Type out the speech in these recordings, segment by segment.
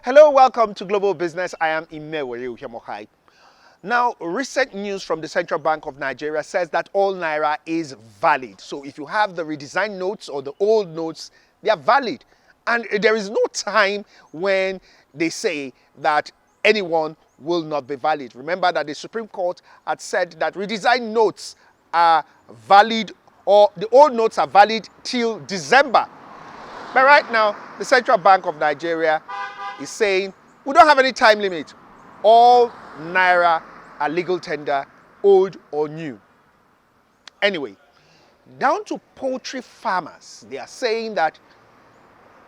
Hello, welcome to Global Business. I am Imewere Uche. Now, recent news from the Central Bank of Nigeria says that all Naira is valid. So if you have the redesigned notes or the old notes, they are valid. And there is no time when they say that anyone will not be valid. Remember that the Supreme Court had said that redesigned notes are valid, or the old notes are valid till December. But right now, the Central Bank of Nigeria is saying we don't have any time limit. All Naira are legal tender, old or new. Anyway, down to poultry farmers, they are saying that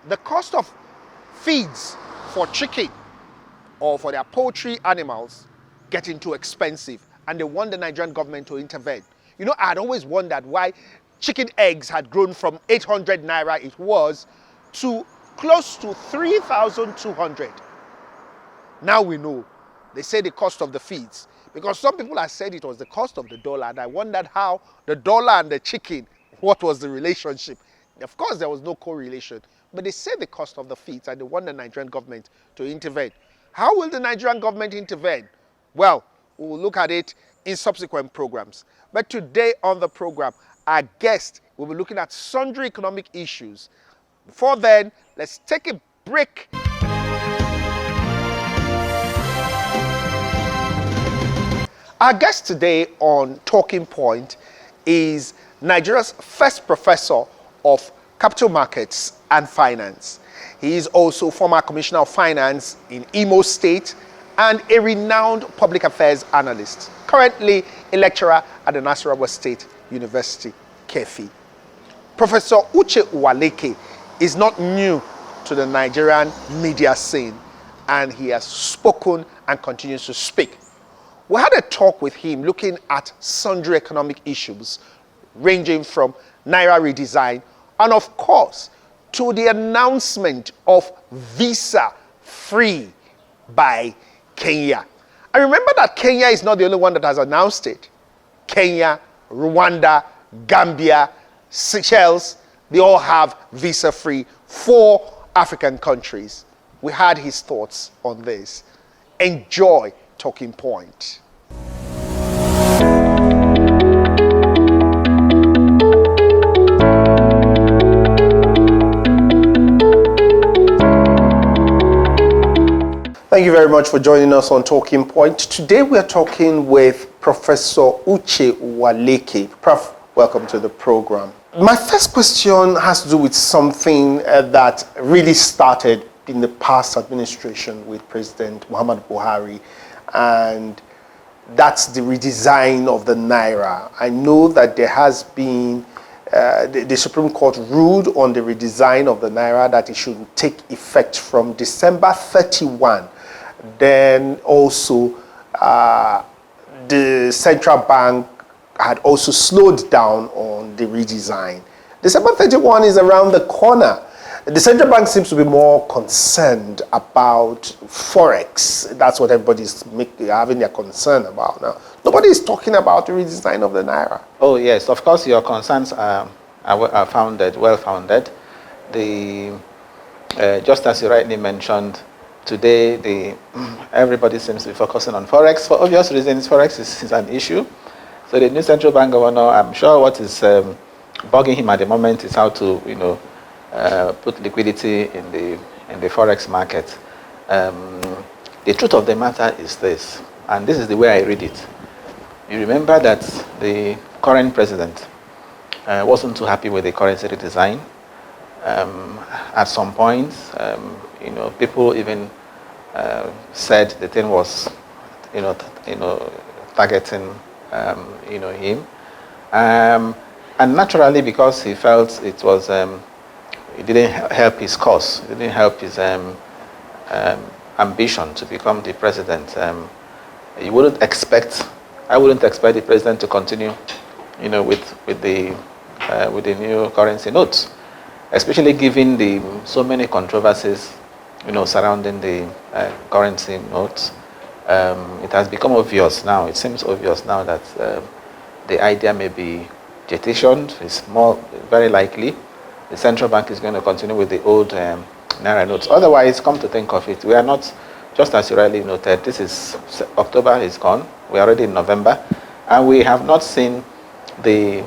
the cost of feeds for chicken or for their poultry animals getting too expensive, and they want the Nigerian government to intervene. You know, I'd always wondered why chicken eggs had grown from 800 Naira it was to close to 3,200. Now we know. They say the cost of the feeds. Because some people have said it was the cost of the dollar, and I wondered how the dollar and the chicken, what was the relationship? Of course, there was no correlation. But they say the cost of the feeds, and they want the Nigerian government to intervene. How will the Nigerian government intervene? Well, we will look at it in subsequent programs. But today on the program, our guest will be looking at sundry economic issues. Before then, let's take a break. Our guest today on Talking Point is Nigeria's first professor of capital markets and finance. He is also former commissioner of finance in Imo State and a renowned public affairs analyst, currently a lecturer at the Nasarawa State University, Kefi. Professor Uche Uwaleke is not new to the Nigerian media scene, and he has spoken and continues to speak. We had a talk with him looking at sundry economic issues ranging from Naira redesign and, of course, to the announcement of visa-free by Kenya. I remember that Kenya is not the only one that has announced it. Kenya, Rwanda, Gambia, Seychelles, they all have visa-free for African countries. We had his thoughts on this. Enjoy Talking Point. Thank you very much for joining us on Talking Point. Today we are talking with Professor Uche Uwaleke. Prof, welcome to the program. My first question has to do with something that really started in the past administration with President Muhammad Buhari, and that's the redesign of the Naira. I know that there has been, the Supreme Court ruled on the redesign of the Naira that it should take effect from December 31. Then also the Central Bank had also slowed down on the redesign. December 31 is around the corner. The Central Bank seems to be more concerned about Forex. That's what everybody's having their concern about now. Nobody is talking about the redesign of the Naira. Oh yes, of course your concerns are founded, well-founded. Just as you rightly mentioned, today everybody seems to be focusing on Forex. For obvious reasons, Forex is an issue. So the new Central Bank governor, I'm sure what is bugging him at the moment is how to, put liquidity in the Forex market. The truth of the matter is this, and this is the way I read it. You remember that the current president wasn't too happy with the currency redesign. At some point, people even said the thing was, targeting, him, and naturally because he felt it was, it didn't help his cause, it didn't help his ambition to become the president. I wouldn't expect the president to continue, with the new currency notes, especially given so many controversies, surrounding the currency notes. It has become obvious now. It seems obvious now that the idea may be jettisoned. It's very likely the central bank is going to continue with the old naira notes. Otherwise, come to think of it, we are not, just as you rightly noted, this is October is gone. We are already in November, and we have not seen the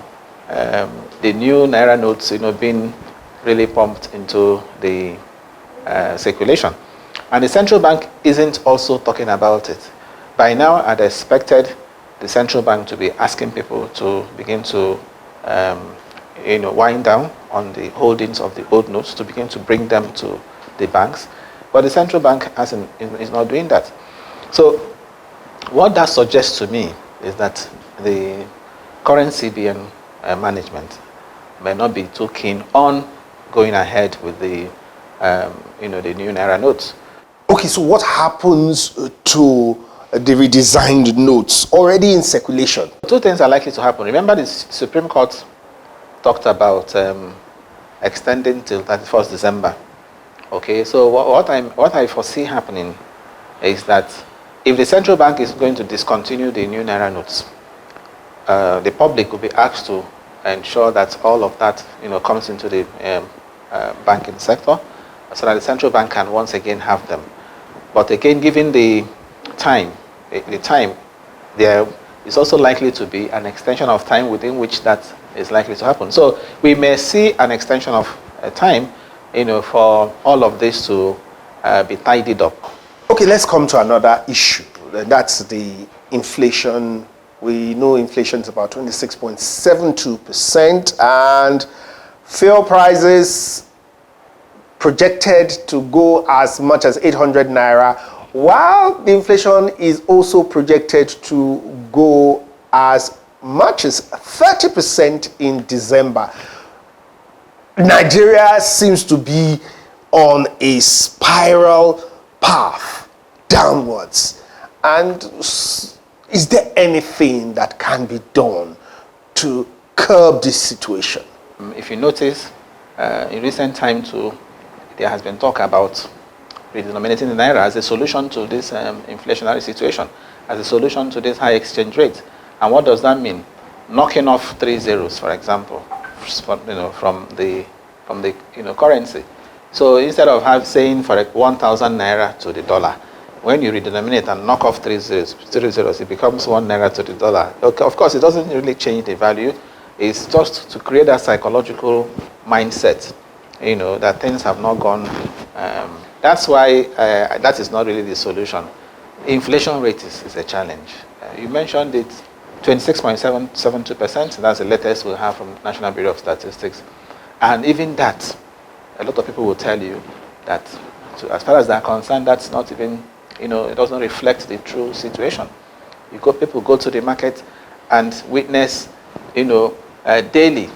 new naira notes, being really pumped into the circulation. And the central bank isn't also talking about it. By now, I'd expected the central bank to be asking people to begin to wind down on the holdings of the old notes, to begin to bring them to the banks. But the central bank is not doing that. So what that suggests to me is that the current CBN management may not be too keen on going ahead with the the new naira notes. Okay, so what happens to the redesigned notes already in circulation? Two things are likely to happen. Remember, the Supreme Court talked about extending till 31st December. Okay, so what I foresee happening is that if the central bank is going to discontinue the new naira notes, the public will be asked to ensure that all of that comes into the banking sector, so that the central bank can once again have them. But again, given the time, there is also likely to be an extension of time within which that is likely to happen. So we may see an extension of time, for all of this to be tidied up. Okay, let's come to another issue. That's the inflation. We know inflation is about 26.72%, and fuel prices projected to go as much as 800 naira, while the inflation is also projected to go as much as 30% in December. Nigeria seems to be on a spiral path downwards. And is there anything that can be done to curb this situation? If you notice, in recent time too, there has been talk about redenominating the naira as a solution to this inflationary situation, as a solution to this high exchange rate. And what does that mean? Knocking off 3 zeros, for example, from the currency. So instead of saying for 1,000 naira to the dollar, when you redenominate and knock off 3 zeros, it becomes 1 naira to the dollar. Okay, of course, it doesn't really change the value. It's just to create a psychological mindset, that things have not gone. That's why that is not really the solution. Inflation rate is a challenge. You mentioned it, 26.72%. That's the latest we have from the National Bureau of Statistics. And even that, a lot of people will tell you that, as far as they're concerned, that's not even, it doesn't reflect the true situation. People go to the market and witness, daily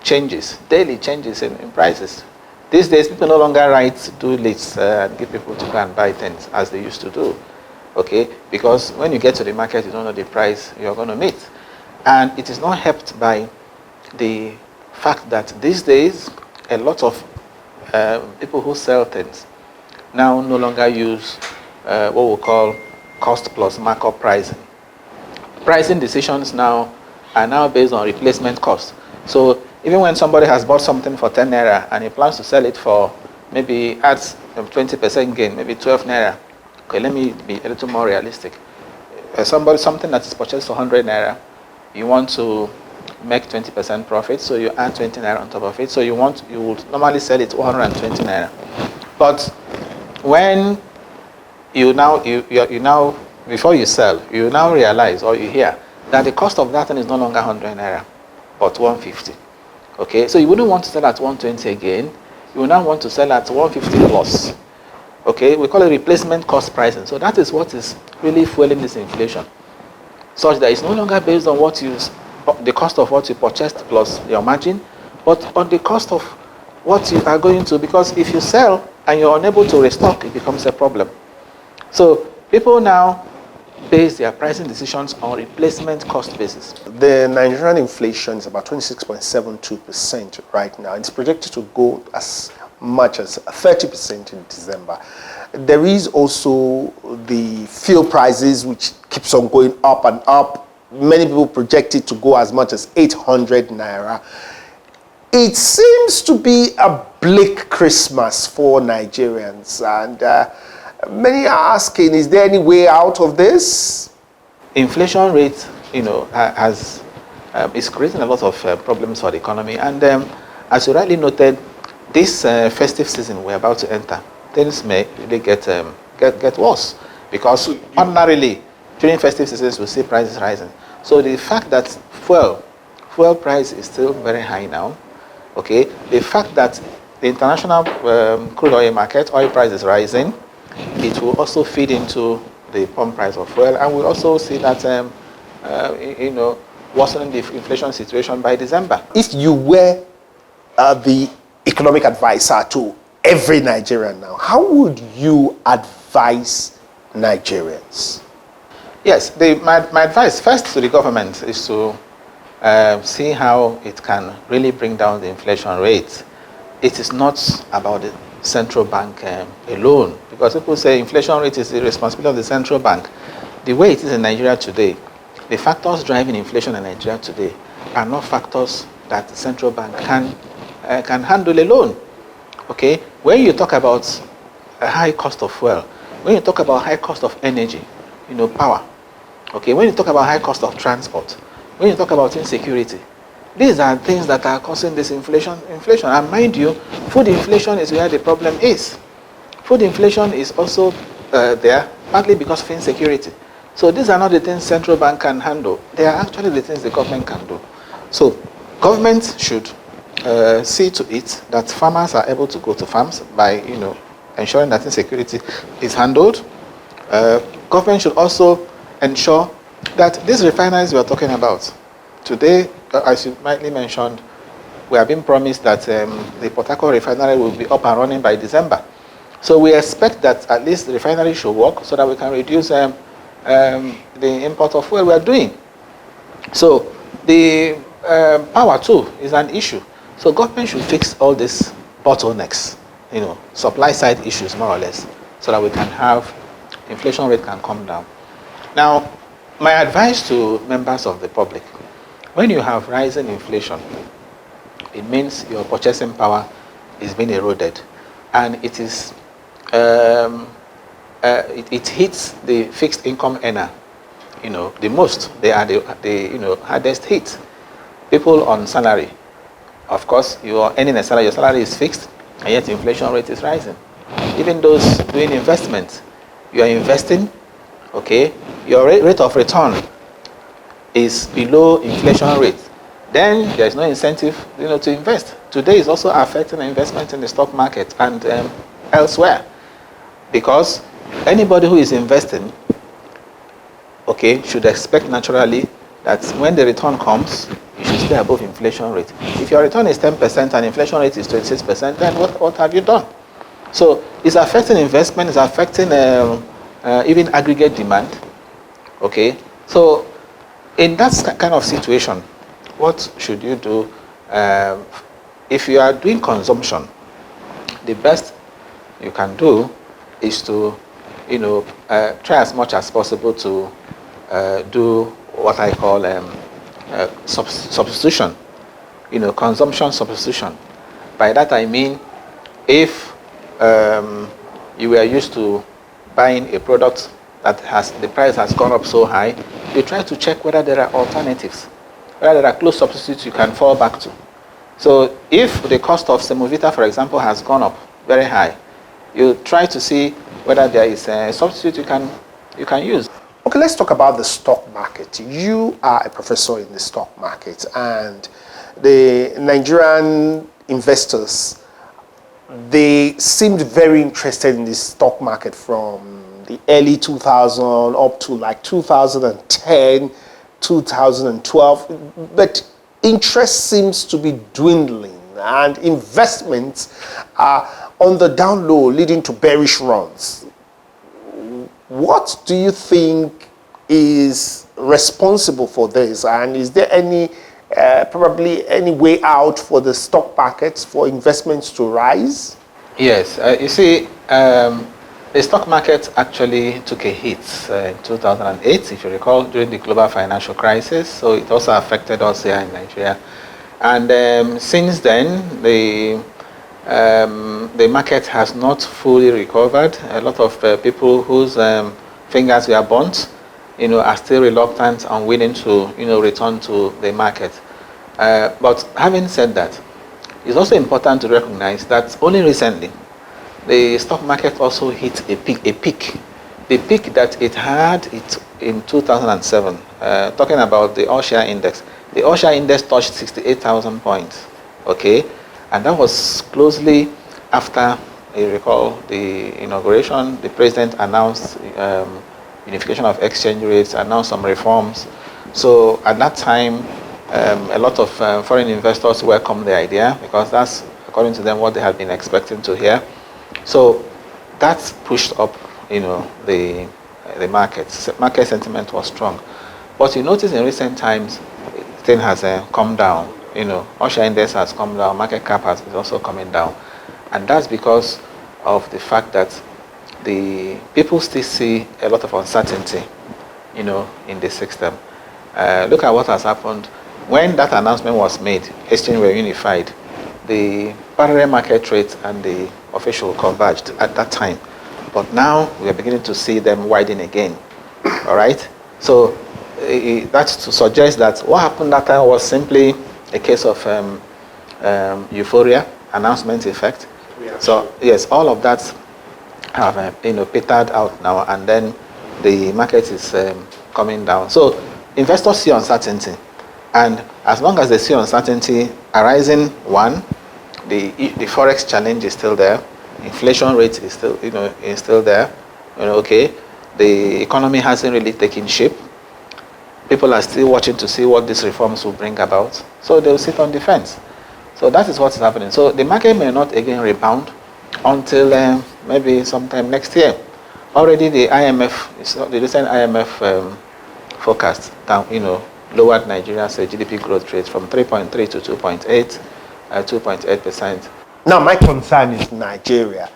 changes in prices. These days, people no longer do lists and get people to go and buy things as they used to do. Okay, because when you get to the market, you don't know the price you're going to meet. And it is not helped by the fact that these days, a lot of people who sell things now no longer use what we call cost plus markup pricing. Pricing decisions now are now based on replacement cost. So even when somebody has bought something for 10 naira and he plans to sell it for maybe adds 20% gain, maybe 12 naira. Okay, let me be a little more realistic. Something that is purchased for 100 naira, you want to make 20% profit, so you add 20 naira on top of it. So you would normally sell it 120 naira. But when you now before you sell, you now realize or you hear that the cost of that thing is no longer 100 naira, but 150. Okay, so you wouldn't want to sell at 120 again. You will now want to sell at 150 plus. Okay, we call it replacement cost pricing. So that is what is really fueling this inflation, such that it's no longer based on the cost of what you purchased plus your margin, but on the cost of what you are going to, because if you sell and you're unable to restock, it becomes a problem. So people now base their pricing decisions on replacement cost basis. The Nigerian inflation is about 26.72% right now. It's projected to go as much as 30% in December. There is also the fuel prices, which keeps on going up and up. Many people project it to go as much as 800 naira. it seems to be a bleak Christmas for Nigerians, and many are asking, is there any way out of this? Inflation rate, is creating a lot of problems for the economy. And as you rightly noted, this festive season we're about to enter, things may really get worse, because ordinarily during festive seasons we see prices rising. So the fact that fuel price is still very high now, okay, the fact that the international crude oil market oil price is rising, it will also feed into the pump price of fuel, and we'll also see that worsening the inflation situation by December. If you were the economic advisor to every Nigerian now, how would you advise Nigerians? Yes, my advice first to the government is to see how it can really bring down the inflation rate. It is not about the central bank alone, because people say inflation rate is the responsibility of the central bank. The way it is in Nigeria today, the factors driving inflation in Nigeria today are not factors that the central bank can handle alone. Okay, when you talk about a high cost of fuel, when you talk about high cost of energy, power. Okay, when you talk about high cost of transport, when you talk about insecurity, these are things that are causing this inflation. And mind you, food inflation is where the problem is. Food inflation is also there, partly because of insecurity. So these are not the things central bank can handle. They are actually the things the government can do. So government should see to it that farmers are able to go to farms by ensuring that insecurity is handled. Government should also ensure that these refineries we are talking about today, as you rightly mentioned, we have been promised that the Port Harcourt refinery will be up and running by December. So we expect that at least the refinery should work so that we can reduce the import of fuel we are doing. So the power too is an issue. So government should fix all these bottlenecks, supply side issues more or less, so that we can have inflation rate can come down. Now, my advice to members of the public, when you have rising inflation, it means your purchasing power is being eroded, and it is it hits the fixed income earner, the most. They are the hardest hit. People on salary, of course, you are earning a salary, your salary is fixed, and yet inflation rate is rising. Even those doing investment, you are investing, okay, your rate of return is below inflation rate. Then there is no incentive, to invest. Today is also affecting investment in the stock market and elsewhere, because anybody who is investing, okay, should expect naturally that when the return comes, you should stay above inflation rate. If your return is 10% and inflation rate is 26%, then what have you done? So it's affecting investment, it's affecting even aggregate demand. Okay, so in that kind of situation, what should you do? If you are doing consumption, the best you can do is to, try as much as possible to do what I call substitution, consumption substitution. By that I mean, if you were used to buying a product that the price has gone up so high, you try to check whether there are alternatives, whether there are close substitutes you can fall back to. So if the cost of semovita, for example, has gone up very high, you try to see whether there is a substitute you can use. Okay, let's talk about the stock market. You are a professor in the stock market, and the Nigerian investors, they seemed very interested in the stock market from the early 2000 up to like 2010, 2012, but interest seems to be dwindling, and investments are on the down low, leading to bearish runs. What do you think is responsible for this, and is there any probably any way out for the stock markets for investments to rise? Yes, you see, the stock market actually took a hit in 2008, if you recall, during the global financial crisis. So it also affected us here in Nigeria. And since then, the market has not fully recovered. A lot of people whose fingers were burnt, are still reluctant and willing to, return to the market. But having said that, it's also important to recognize that only recently, the stock market also hit a peak. The peak that it had in 2007, talking about the all-share index. The all-share index touched 68,000 points, okay? And that was closely after, you recall, the inauguration. The president announced unification of exchange rates, announced some reforms. So at that time, a lot of foreign investors welcomed the idea because that's, according to them, what they had been expecting to hear. So that's pushed up, the market. Market sentiment was strong. But you notice in recent times, thing has come down. All-share index has come down. Market cap is also coming down, and that's because of the fact that the people still see a lot of uncertainty, in the system. Look at what has happened when that announcement was made. Exchange were unified. The parallel market rate and the official converged at that time, but now we are beginning to see them widen again. All right, so that's to suggest that what happened that time was simply a case of euphoria, announcement effect. So yes, all of that have petered out now, and then the market is coming down. So investors see uncertainty, and as long as they see uncertainty arising, one, the forex challenge is still there, inflation rate is still there. Okay, the economy hasn't really taken shape. People are still watching to see what these reforms will bring about. So they'll sit on the fence. So that is what's happening. So the market may not again rebound until maybe sometime next year. Already the IMF, the recent IMF forecast, lowered Nigeria's GDP growth rate from 3.3 to 2.8, 2.8%. Now, my concern is Nigeria.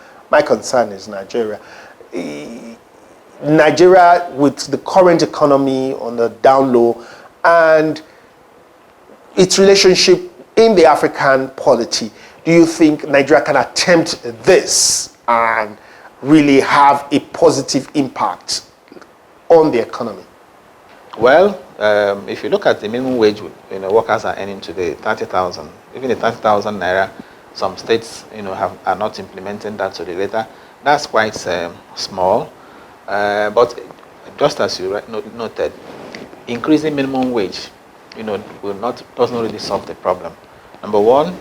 Nigeria, with the current economy on the down low and its relationship in the African polity, do you think Nigeria can attempt this and really have a positive impact on the economy? Well, if you look at the minimum wage, workers are earning today 30,000. Even the 30,000 naira, some states, are not implementing that to the later. That's quite small. But just as you noted, increasing minimum wage, doesn't really solve the problem. Number one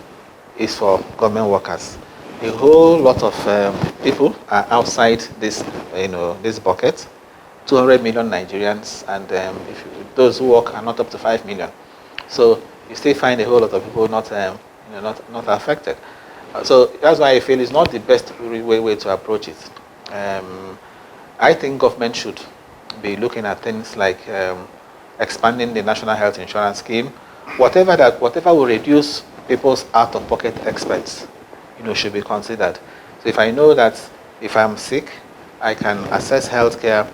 is for government workers. A whole lot of people are outside this, this bucket. 200 million Nigerians, and those who work are not up to 5 million. So you still find a whole lot of people not affected. So that's why I feel it's not the best way to approach it. I think government should be looking at things like expanding the national health insurance scheme, whatever will reduce people's out-of-pocket expense, should be considered. So if I know that if I'm sick, I can access healthcare,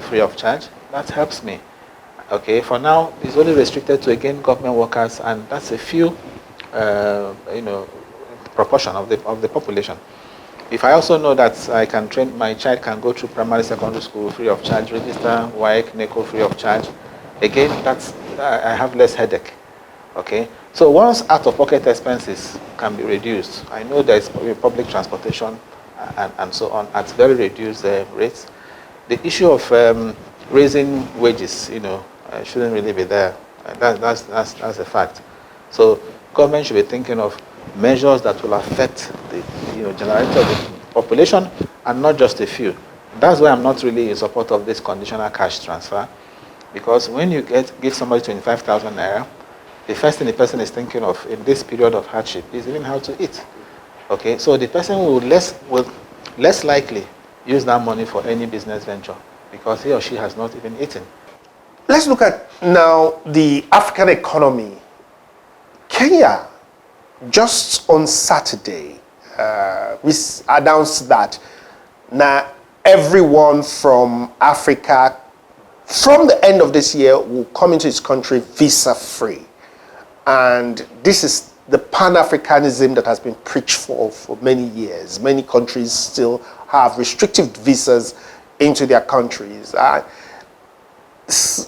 free of charge, that helps me. Okay, for now, it's only restricted to, again, government workers, and that's a few, proportion of the population. If I also know that I can train, my child can go through primary, secondary school free of charge, register, WAEC, NECO free of charge, again, I have less headache. Okay, so once out-of-pocket expenses can be reduced, I know there's public transportation and so on at very reduced rates. The issue of raising wages, shouldn't really be there. That's a fact. So government should be thinking of measures that will affect the generality of the population and not just a few. That's why I'm not really in support of this conditional cash transfer, because when you give somebody 25,000 naira, the first thing the person is thinking of in this period of hardship is even how to eat. Okay, so the person will less likely use that money for any business venture because he or she has not even eaten. Let's look at now the African economy. Kenya, just on Saturday, we announced that now everyone from Africa from the end of this year will come into its country visa free. And this is the Pan-Africanism that has been preached for many years. Many countries still have restrictive visas into their countries. Is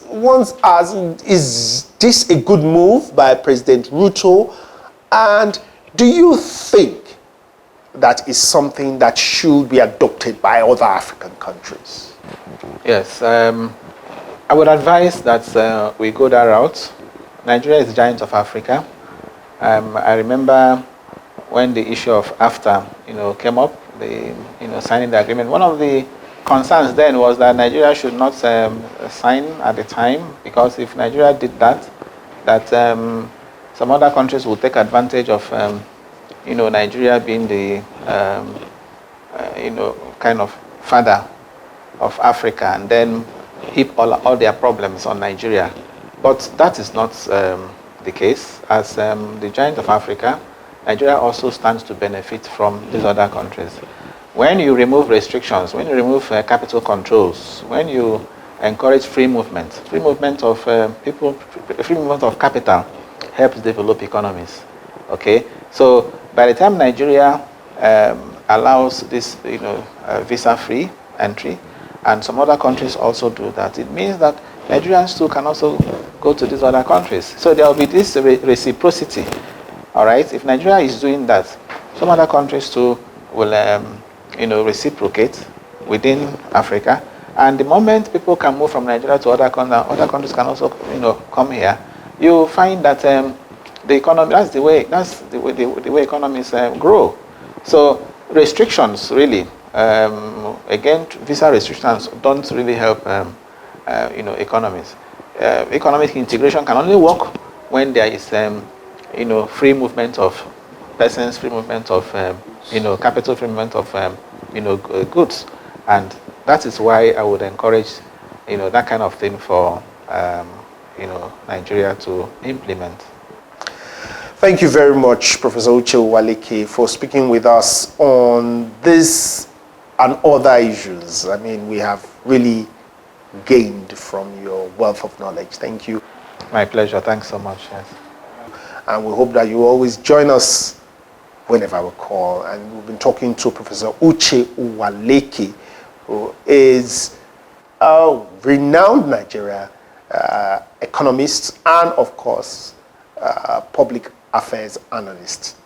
this a good move by President Ruto? And do you think that is something that should be adopted by other African countries? Yes, I would advise that we go that route. Nigeria is the giant of Africa. I remember when the issue of AFTA, came up, signing the agreement. One of the concerns then was that Nigeria should not sign at the time, because if Nigeria did that, some other countries will take advantage of, Nigeria being the, kind of father of Africa, and then heap all their problems on Nigeria. But that is not the case. As the giant of Africa, Nigeria also stands to benefit from these other countries. When you remove restrictions, when you remove capital controls, when you encourage free movement of people, free movement of capital helps develop economies. Okay, so by the time Nigeria allows this, visa-free entry, and some other countries also do that, it means that Nigerians too can also go to these other countries. So there will be this reciprocity. All right, if Nigeria is doing that, some other countries too will, reciprocate within Africa. And the moment people can move from Nigeria to other countries can also, come here. You find that the economy, that's the way economies grow. So restrictions really, again, visa restrictions don't really help, economies. Economic integration can only work when there is, free movement of persons, free movement of, capital, free movement of, goods. And that is why I would encourage, that kind of thing for, Nigeria to implement. Thank you very much, Professor Uche Uwaleke, for speaking with us on this and other issues. I mean, we have really gained from your wealth of knowledge. Thank you. My pleasure. Thanks so much. Yes. And we hope that you always join us whenever we call. And we've been talking to Professor Uche Uwaleke, who is a renowned Nigeria economist and, of course, public affairs analyst.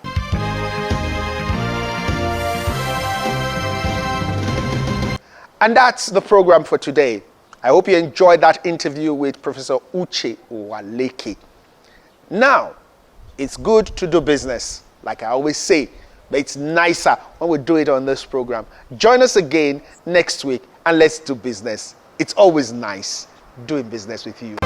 And that's the program for today. I hope you enjoyed that interview with Professor Uche Uwaleke. Now, it's good to do business, like I always say, but it's nicer when we do it on this program. Join us again next week and let's do business. It's always nice doing business with you.